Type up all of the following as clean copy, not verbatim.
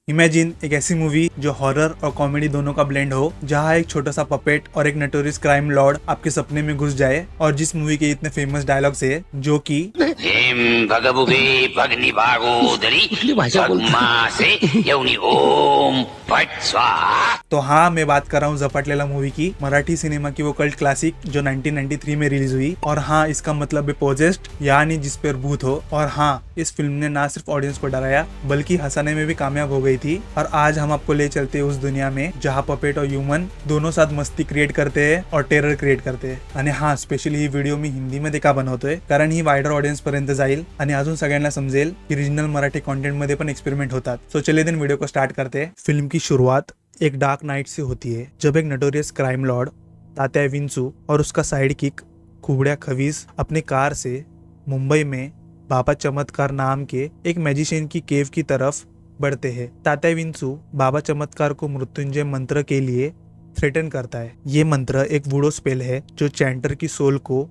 Imagine एक ऐसी movie जो हॉरर और कॉमेडी दोनों का ब्लेंड हो, जहाँ एक छोटा सा पपेट और एक नटोरियस क्राइम लॉर्ड आपके सपने में घुस जाए और जिस मूवी के इतने फेमस डायलॉग्स है जो कि Hem भगभुगे भगनी भागोदरी भगमासे यौनी ओम फट स्वाहा। तो हाँ, मैं बात कर रहा हूँ झपटलेला मूवी की, मराठी सिनेमा की वो कल्ट क्लासिक जो 1993 में रिलीज हुई। और हाँ, इसका मतलब है पोजेस्ड, यानी जिस पर भूत हो। और हाँ, इस फिल्म ने ना सिर्फ ऑडियंस को डराया बल्कि हंसाने में भी कामयाब हो गई थी। और आज हम आपको ले चलते हैं उस दुनिया में जहाँ पपेट और ह्यूमन दोनों साथ मस्ती क्रिएट करते हैं और टेरर क्रिएट करते हैं। आणि हाँ, स्पेशली ही व्हिडिओ मी हिंदी मध्ये का बनवतोय कारण ही वायडर ऑडियन्स पर्यंत जाईल आणि अजून सगळ्यांना समजेल की रिजनल मराठी कंटेंट मध्ये पण एक्सपेरिमेंट होतात। सो चलिए दिन वीडियो को स्टार्ट करते हैं। फिल्म की शुरुआत एक डार्क नाइट से होती है जब एक नटोरियस क्राइम लॉर्ड तात्या विंचू और उसका साइड किक कुबड़िया खवीस अपने कार से मुंबई में बाबा चमत्कार नाम के एक मैजिशियन की केव की तरफ बढ़ते हैं। तात्या विंचू बाबा चमत्कार को मृत्युंजय मंत्र के लिए थ्रेटन करता है। ये मंत्र एक वुडो स्पेल है जो चैंटर की सोल को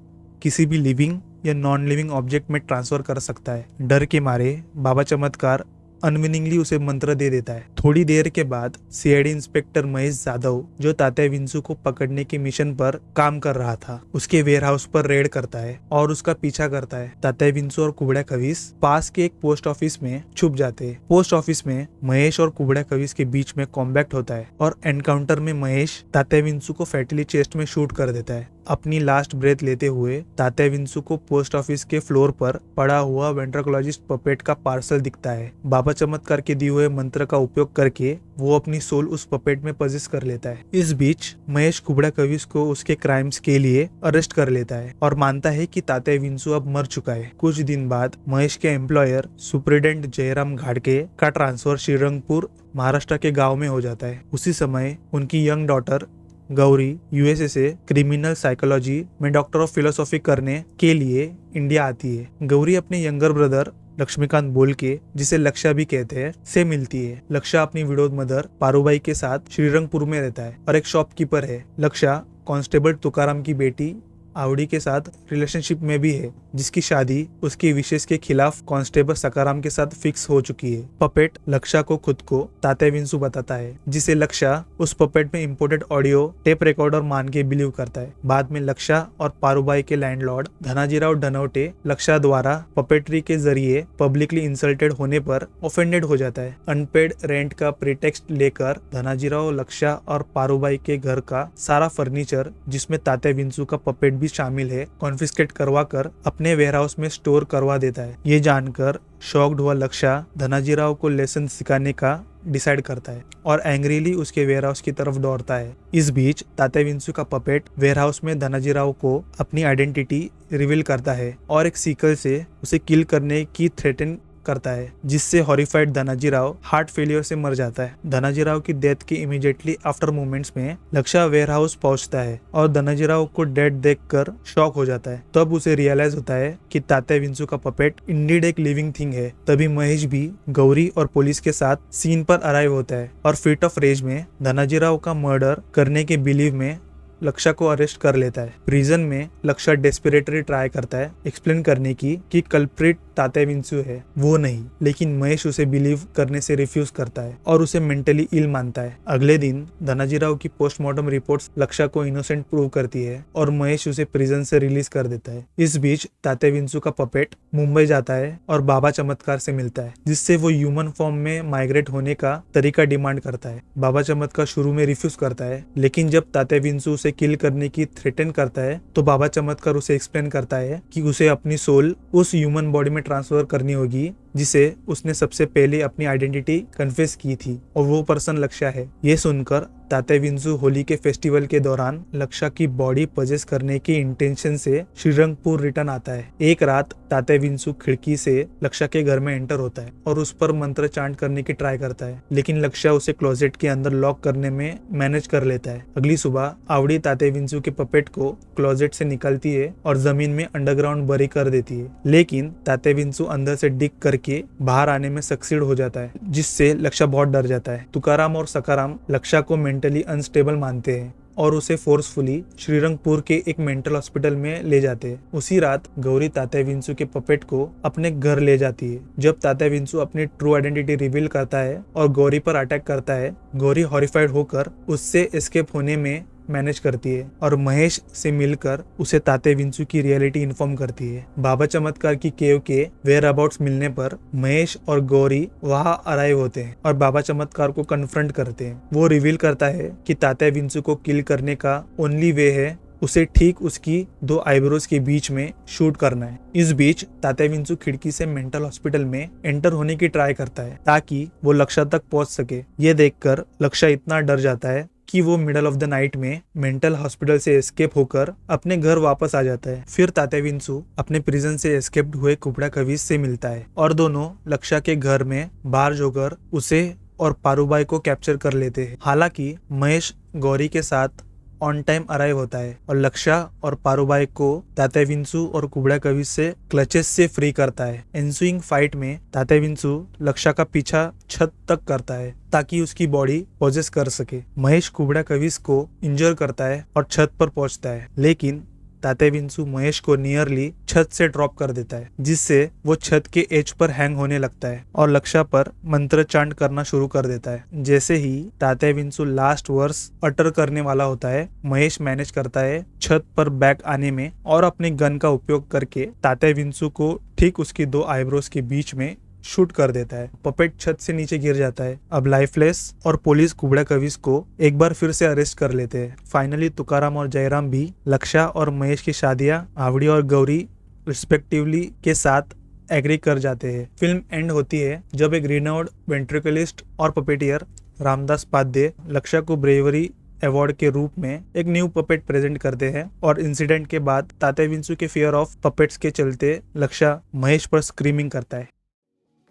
किसी भी लिविंग या नॉन लिविंग ऑब्जेक्ट में ट्रांसफर कर सकता है। डर के मारे बाबा चमत्कार अनविनिंगली उसे मंत्र दे देता है। थोड़ी देर के बाद सीआईडी इंस्पेक्टर महेश जाधव, जो तात्या विंचू को पकड़ने के मिशन पर काम कर रहा था, उसके वेयर हाउस पर रेड करता है और उसका पीछा करता है। तात्या विंचू और कुबड़िया खवीस पास के एक पोस्ट ऑफिस में छुप जाते हैं। पोस्ट ऑफिस में महेश और कुबड़िया खवीस के बीच में कॉम्बैक्ट होता है और एनकाउंटर में महेश तात्या विंचू को फैटली चेस्ट में शूट कर देता है। अपनी लास्ट ब्रेथ लेते हुए तात्या विंचू को पोस्ट ऑफिस के फ्लोर पर पड़ा हुआ वेंट्रोकोलॉजिस्ट पपेट का पार्सल दिखता है। बाबा चमत्कार के दिए हुए मंत्र का उपयोग करके वो अपनी सोल उस पपेट में पजेस कर लेता है। इस बीच महेश कुबड़ा कविस को उसके क्राइम्स के लिए अरेस्ट कर लेता है और मानता है कि तात्या विंचू अब मर चुका है। कुछ दिन बाद महेश के एम्प्लॉयर सुप्रिटेंडेंट जयराम घाटके का ट्रांसफर श्रीरंगपुर महाराष्ट्र के गाँव में हो जाता है। उसी समय उनकी यंग डॉटर गौरी यूएसए से क्रिमिनल साइकोलॉजी में डॉक्टर ऑफ फिलोसॉफी करने के लिए इंडिया आती है। गौरी अपने यंगर ब्रदर लक्ष्मीकांत बोलके, जिसे लक्षा भी कहते हैं, से मिलती है। लक्षा अपनी विडोद मदर पारूबाई के साथ श्रीरंगपुर में रहता है और एक शॉपकीपर है। लक्षा कांस्टेबल तुकाराम की बेटी आवड़ी के साथ रिलेशनशिप में भी है, जिसकी शादी उसकी विशेष के खिलाफ कांस्टेबल सकाराम के साथ फिक्स हो चुकी है। पपेट लक्षा को खुद को तात्या विंचू बताता है, जिसे लक्षा उस पपेट में इंपोर्टेड ऑडियो टेप रिकॉर्डर मान के बिलीव करता है। बाद में लक्षा और पारूबाई के लैंडलॉर्ड धनाजीराव डनवटे लक्षा द्वारा पपेटरी के जरिए पब्लिकली इंसल्टेड होने पर ऑफेंडेड हो जाता है। अनपेड रेंट का प्रीटेक्स्ट लेकर धनाजीराव लक्षा और पारूबाई के घर का सारा फर्नीचर, जिसमें तात्या विंचू का पपेट भी शामिल है, कॉन्फिस्केट करवा कर अपने वेयरहाउस में स्टोर करवा देता है। ये जानकर शॉक्ड हुआ लक्षा धनाजीराव को लेसन सिखाने का डिसाइड करता है और एंग्रीली उसके वेयरहाउस की तरफ दौड़ता है। इस बीच तात्या विंचू का पपेट वेयरहाउस में धनाजीराव को अपनी आइडेंटिटी रिवील करता है और एक सीकल से उसे किल करने की थ्रेटन करता है, जिससे हॉरिफाइड धनाजीराव हार्ट फेलियर से मर जाता है। धनाजीराव की डेथ के इमीडिएटली आफ्टर मोमेंट्स में लक्षा वेयरहाउस पहुंचता है और धनाजीराव को डेड देखकर शॉक हो जाता है। तब उसे रियलाइज होता है कि तात्या विंचू का पपेट इंडीड एक लिविंग थिंग है। तभी महेश भी गौरी और पुलिस के साथ सीन पर अराइव होता है और फिट ऑफ रेज में धनाजीराव का मर्डर करने के बिलीव में लक्षा को अरेस्ट कर लेता है। प्रिजन में लक्षा डेस्परेटरी ट्राई करता है एक्सप्लेन करने की कि कल्प्रिट तात्या विंचू है, वो नहीं, लेकिन महेश उसे बिलीव करने से रिफ्यूज करता है और उसे मेंटली इल मानता है। अगले दिन धनाजीराव की पोस्टमार्टम रिपोर्ट्स लक्षा को इनोसेंट प्रूव करती है और महेश उसे प्रिजन से रिलीज कर देता है। इस बीच तात्या विंचू का पपेट मुंबई जाता है और बाबा चमत्कार से मिलता है, जिससे वो ह्यूमन फॉर्म में माइग्रेट होने का तरीका डिमांड करता है। बाबा चमत्कार शुरू में रिफ्यूज करता है, लेकिन जब तात्या विंचू उसे किल करने की थ्रेटन करता है तो बाबा चमत्कार उसे एक्सप्लेन करता है कि उसे अपनी सोल उस ह्यूमन बॉडी में ट्रांसफर करनी होगी जिसे उसने सबसे पहले अपनी आइडेंटिटी कन्फेस की थी और वो पर्सन लक्षा है। ये सुनकर तात्या विंचू होली के फेस्टिवल के दौरान लक्षा की बॉडी पजेस करने की इंटेंशन से श्रीरंगपुर रिटर्न आता है। एक रात तात्या विंचू खिड़की से लक्षा के घर में एंटर होता है और उस पर मंत्र चांट करने की ट्राई करता है, लेकिन लक्षा उसे क्लोजेट के अंदर लॉक करने में मैनेज कर लेता है। अगली सुबह आवड़ी तात्या विंचू के पपेट को क्लोजेट से निकालती है और जमीन में अंडरग्राउंड बरी कर देती है, लेकिन तात्या विंचू अंदर से डिग करके बाहर आने में सक्सीड हो जाता है, जिससे लक्षा बहुत डर जाता है। तुकाराम और सकाराम लक्षा को मेंटली अनस्टेबल मानते हैं और उसे फोर्सफुली श्रीरंगपुर के एक मेंटल हॉस्पिटल में ले जाते हैं। उसी रात गौरी तात्या विंसू के पपेट को अपने घर ले जाती है। जब तात्या विंसू अपनी ट्रू आइडेंटिटी रिवील करता है और गौरी पर अटैक करता है, गौरी हॉरिफाइड होकर उससे एस्केप होने में मैनेज करती है और महेश से मिलकर उसे तात्या विंसू की रियलिटी इन्फॉर्म करती है। बाबा चमत्कार की केव के वेयर अबाउट्स मिलने पर महेश और गौरी वहां अराइव होते हैं और बाबा चमत्कार को कन्फ्रंट करते हैं। वो रिवील करता है कि तात्या विंसू को किल करने का ओनली वे है उसे ठीक उसकी 2 आईब्रोज के बीच में शूट करना है। इस बीच तात्या विंसू खिड़की से मेंटल हॉस्पिटल में एंटर होने की ट्राई करता है ताकि वो लक्ष्य तक पहुंच सके। ये देखकर लक्ष्य इतना डर जाता है कि वो मिडल ऑफ द नाइट में मेंटल हॉस्पिटल से एस्केप होकर अपने घर वापस आ जाता है। फिर तात्या विंसू अपने प्रिजन से एस्केप्ड हुए कुबड़ा कविस से मिलता है और दोनों लक्ष्य के घर में बाहर जोकर उसे और पारूबाई को कैप्चर कर लेते हैं। हालांकि महेश गौरी के साथ ऑन टाइम अराइव होता है और लक्ष्य और पारूबाई को तात्या विंसू और कुबड़ा कविस से क्लचेस से फ्री करता है। एंसुइंग फाइट में तात्या विंसू लक्ष्य का पीछा छत तक करता है ताकि उसकी बॉडी पोजेस कर सके। महेश कुबड़ा कविस को इंजर करता है और छत पर पहुंचता है, लेकिन तात्या विंसू महेश को नियरली छत से ड्रॉप कर देता है, जिससे वो छत के एज पर हैंग होने लगता है और लक्ष्य पर मंत्र चांट करना शुरू कर देता है। जैसे ही तात्या विंसू लास्ट वर्स अटर करने वाला होता है, महेश मैनेज करता है छत पर बैक आने में और अपने गन का उपयोग करके तात्या विंसू को ठीक उसकी 2 आईब्रोज के बीच में शूट कर देता है। पपेट छत से नीचे गिर जाता है। अब लाइफलेस और पुलिस कुबड़ा कविस को एक बार फिर से अरेस्ट कर लेते हैं। फाइनली तुकाराम और जयराम भी लक्ष्य और महेश की शादियां आवड़ी और गौरी रिस्पेक्टिवली के साथ एग्री कर जाते हैं। फिल्म एंड होती है जब एक रिनाउंड वेंट्रिकलिस्ट और पपेटियर रामदास पाध्ये लक्ष्य को ब्रेवरी अवार्ड के रूप में एक न्यू पपेट प्रेजेंट करते हैं और इंसिडेंट के बाद तात्या विंसू के फियर ऑफ पपेट्स के चलते लक्ष्य महेश पर स्क्रीमिंग करता है।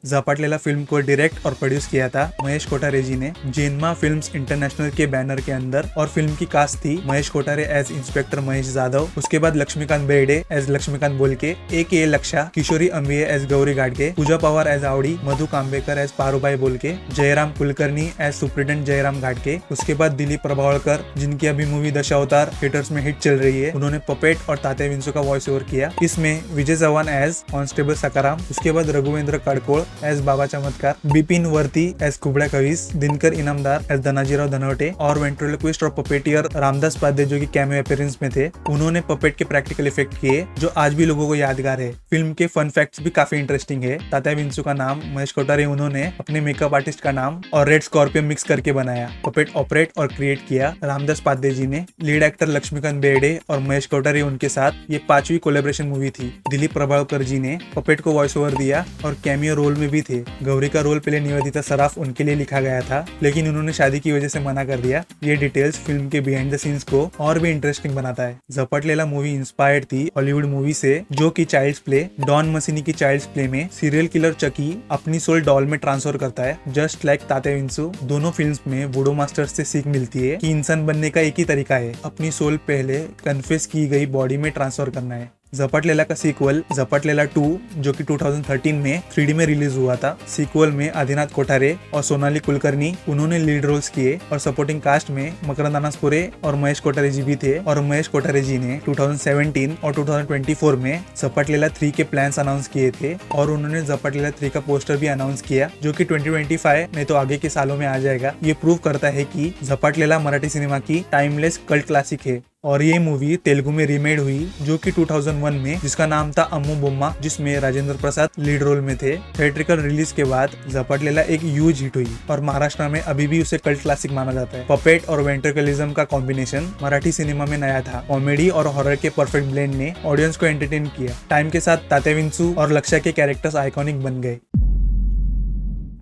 झपाटलेला फिल्म को डायरेक्ट और प्रोड्यूस किया था महेश कोठारे जी ने जेनमा फिल्म्स इंटरनेशनल के बैनर के अंदर और फिल्म की कास्ट थी महेश कोठारे एज इंस्पेक्टर महेश जाधव, उसके बाद लक्ष्मीकांत बेर्डे एज लक्ष्मीकांत बोलके, ए लक्ष्य, किशोरी अंबिये एज गौरी गाडगे, पूजा पवार एज आवड़ी, मधु कांबेकर एज पारूबाई बोलके, जयराम कुलकर्णी एज सुप्रिटेंडेंट जयराम घाटके, उसके बाद दिलीप प्रभावलकर जिनकी अभी मूवी दशावतार थिएटर्स में हिट चल रही है, उन्होंने पपेट और तात्या विंसू का वॉइस ओवर किया। इसमें विजय चव्हाण एज कांस्टेबल सकाराम, उसके बाद रघुवेंद्र कड़कोळ एज बाबा चमत्कार, बिपिन वर्ती एज कुबड़ा कविस, दिनकर इनामदार एज धनाजीराव धनवटे और वेंट्रोलोक्विस्ट और पपेटियर रामदास पाध्ये जो कि कैमियो अपीयरेंस में थे, उन्होंने पपेट के प्रैक्टिकल इफेक्ट किए जो आज भी लोगों को यादगार है। फिल्म के फन फैक्ट्स भी काफी इंटरेस्टिंग है। तात्या विंसू का नाम महेश कोठारे उन्होंने अपने मेकअप आर्टिस्ट का नाम और रेड स्कॉर्पियो मिक्स करके बनाया। पपेट ऑपरेट और क्रिएट किया रामदास पाध्ये जी ने। लीड एक्टर लक्ष्मीकांत बेर्डे और महेश कोठारे उनके साथ ये 5वीं कोलैबोरेशन मूवी थी। दिलीप प्रभावलकर जी ने पपेट को वॉइस ओवर दिया और कैमियो रोल में भी थे। गौरी का रोल पहले निवेदिता सराफ उनके लिए लिखा गया था, लेकिन उन्होंने शादी की वजह से मना कर दिया। ये डिटेल्स फिल्म के बिहाइंड द सीन्स को और भी इंटरेस्टिंग बनाता है। झपटलेला मूवी इंस्पायर्ड थी हॉलीवुड मूवी से जो कि चाइल्ड्स प्ले डॉन मसिनी की चाइल्ड्स प्ले में सीरियल किलर चकी अपनी सोल डॉल में ट्रांसफर करता है। जस्ट लाइक तात्या विंसू, दोनों फिल्म्स में वुडो मास्टर्स से सीख मिलती है कि इंसान बनने का एक ही तरीका है, अपनी सोल पहले कन्फेस की गई बॉडी में ट्रांसफर करना है। झपटलेला का सीक्वल झपटलेला 2 जो कि 2013 में 3D में रिलीज हुआ था। सीक्वल में आदिनाथ कोठारे और सोनाली कुलकर्णी उन्होंने लीड रोल्स किए और सपोर्टिंग कास्ट में मकरंद अनासपुरे और महेश कोठारे जी भी थे। और महेश कोठारे जी ने 2017 और 2024 में झपटलेला 3 के प्लान्स अनाउंस किए थे और उन्होंने झपटलेला 3 का पोस्टर भी अनाउंस किया जो कि 2025 नहीं तो आगे के सालों में आ जाएगा। ये प्रूव करता है कि झपटलेला मराठी सिनेमा की टाइमलेस कल्ट क्लासिक है। और ये मूवी तेलुगु में रीमेड हुई जो कि 2001 में, जिसका नाम था अम्मू बोम्मा, जिसमें राजेंद्र प्रसाद लीड रोल में थे। थिएट्रिकल रिलीज के बाद झपटलेला एक ह्यूज हिट हुई और महाराष्ट्र में अभी भी उसे कल्ट क्लासिक माना जाता है। पपेट और वेंट्रिकलिज्म का कॉम्बिनेशन मराठी सिनेमा में नया था। कॉमेडी और हॉरर के परफेक्ट ब्लेंड ने ऑडियंस को एंटरटेन किया। टाइम के साथ तात्या विंसू और लक्ष्य के कैरेक्टर्स आइकॉनिक बन गए।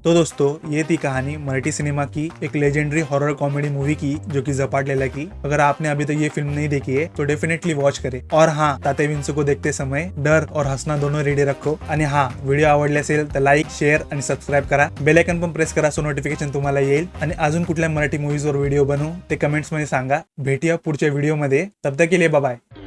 तो दोस्तों, ये थी कहानी मराठी सिनेमा की एक लेजेंडरी हॉरर कॉमेडी मूवी की जो कि झपाटलेला की। अगर आपने अभी तक ये फिल्म नहीं देखी है तो डेफिनेटली वॉच करें। और हाँ, तात्या विंसू को देखते समय डर और हसना दोनों रेडी रखो। आणि हाँ, व्हिडिओ आवडले असेल तर लाईक, शेअर आणि सबस्क्राईब करा। बेल आयकॉन पण प्रेस करा सो नोटिफिकेशन तुम्हाला येईल। आणि अजून कुठल्या मराठी मूवीजवर व्हिडिओ बनवू ते कमेंट्स मध्ये सांगा। भेटूया पुढच्या व्हिडिओ मध्ये। तब तक के लिए बाय बाय।